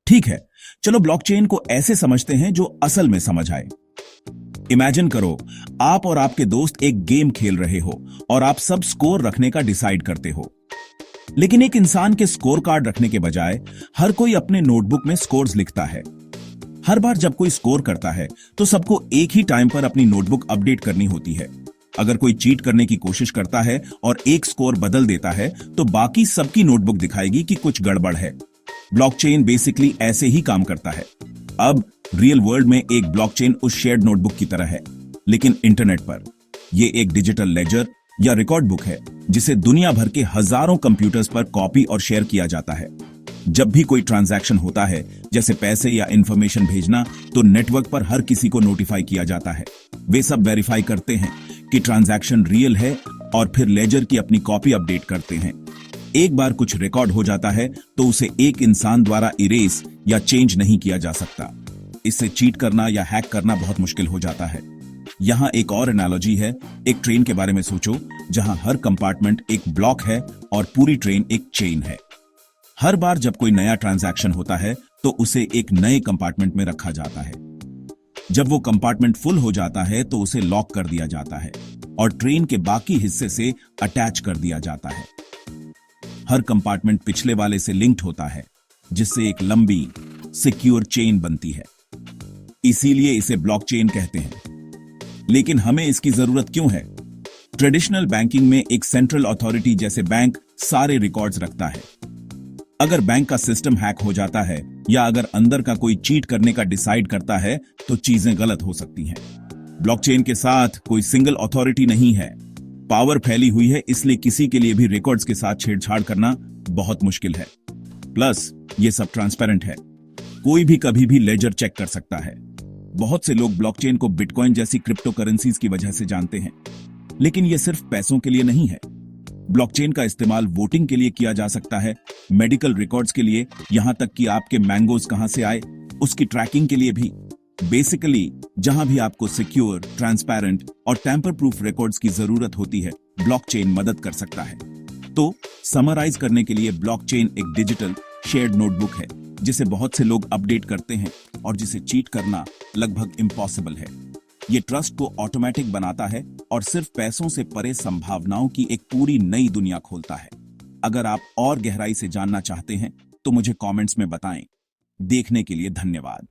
ठीक है, चलो ब्लॉकचेन को ऐसे समझते हैं जो असल में समझ आए। इमेजिन करो, आप और आपके दोस्त एक गेम खेल रहे हो और आप सब स्कोर रखने का डिसाइड करते हो। लेकिन एक इंसान के स्कोर कार्ड रखने के बजाय हर कोई अपने नोटबुक में स्कोर्स लिखता है। हर बार जब कोई स्कोर करता है तो सबको एक ही टाइम पर अपनी नोटबुक अपडेट करनी होती है। अगर कोई चीट करने की कोशिश करता है और एक स्कोर बदल देता है तो बाकी सबकी नोटबुक दिखाएगी कि कुछ गड़बड़ है। ब्लॉकचेन बेसिकली ऐसे ही काम करता है। अब रियल वर्ल्ड में एक ब्लॉकचेन उस शेयर्ड नोटबुक की तरह है, लेकिन इंटरनेट पर। यह एक डिजिटल लेजर या रिकॉर्ड बुक है जिसे दुनिया भर के हजारों कंप्यूटर्स पर कॉपी और शेयर किया जाता है। जब भी कोई ट्रांजैक्शन होता है, जैसे पैसे या इंफॉर्मेशन भेजना, तो नेटवर्क पर हर किसी को नोटिफाई किया जाता है। वे सब वेरीफाई करते हैं कि ट्रांजैक्शन रियल है और फिर लेजर की अपनी कॉपी अपडेट करते हैं। एक बार कुछ रिकॉर्ड हो जाता है तो उसे एक इंसान द्वारा इरेज या चेंज नहीं किया जा सकता। इससे चीट करना या हैक करना बहुत मुश्किल हो जाता है। यहां एक और एनालॉजी है। एक ट्रेन के बारे में सोचो, जहां हर कंपार्टमेंट एक ब्लॉक है और पूरी ट्रेन एक चेन है। हर बार जब कोई नया ट्रांजैक्शन होता है तो उसे एक नए कंपार्टमेंट में रखा जाता है। जब वो कंपार्टमेंट फुल हो जाता है तो उसे लॉक कर दिया जाता है और ट्रेन के बाकी हिस्से से अटैच कर दिया जाता है। हर कंपार्टमेंट पिछले वाले से लिंक्ड होता है, जिससे एक लंबी सिक्योर चेन बनती है। इसीलिए इसे ब्लॉकचेन कहते हैं। लेकिन हमें इसकी जरूरत क्यों है? ट्रेडिशनल बैंकिंग में एक सेंट्रल अथॉरिटी जैसे बैंक सारे रिकॉर्ड्स रखता है। अगर बैंक का सिस्टम हैक हो जाता है या अगर अंदर का कोई चीट करने का डिसाइड करता है तो चीजें गलत हो सकती हैं। ब्लॉकचेन के साथ कोई सिंगल अथॉरिटी नहीं है। पावर फैली हुई है, इसलिए किसी के लिए भी रिकॉर्ड्स के साथ छेड़छाड़ करना बहुत मुश्किल है। प्लस ये सब ट्रांसपेरेंट है। कोई भी कभी भी लेजर चेक कर सकता है। बहुत से लोग ब्लॉकचेन को बिटकॉइन जैसी क्रिप्टो करेंसीज की वजह से जानते हैं, लेकिन ये सिर्फ पैसों के लिए नहीं है। ब्लॉकचेन का इस्तेमाल वोटिंग के लिए किया जा सकता है, मेडिकल रिकॉर्ड्स के लिए, यहां तक कि आपके मैंगोज कहां से आए उसकी ट्रैकिंग के लिए भी। बेसिकली जहां भी आपको सिक्योर, ट्रांसपेरेंट और टैंपर प्रूफ रिकॉर्ड्स की जरूरत होती है, ब्लॉकचेन मदद कर सकता है। तो समराइज करने के लिए, ब्लॉकचेन एक डिजिटल शेयर्ड नोटबुक है जिसे बहुत से लोग अपडेट करते हैं और जिसे चीट करना लगभग इम्पॉसिबल है। ये ट्रस्ट को ऑटोमेटिक बनाता है और सिर्फ पैसों से परे संभावनाओं की एक पूरी नई दुनिया खोलता है। अगर आप और गहराई से जानना चाहते हैं तो मुझे कमेंट्स में बताएं। देखने के लिए धन्यवाद।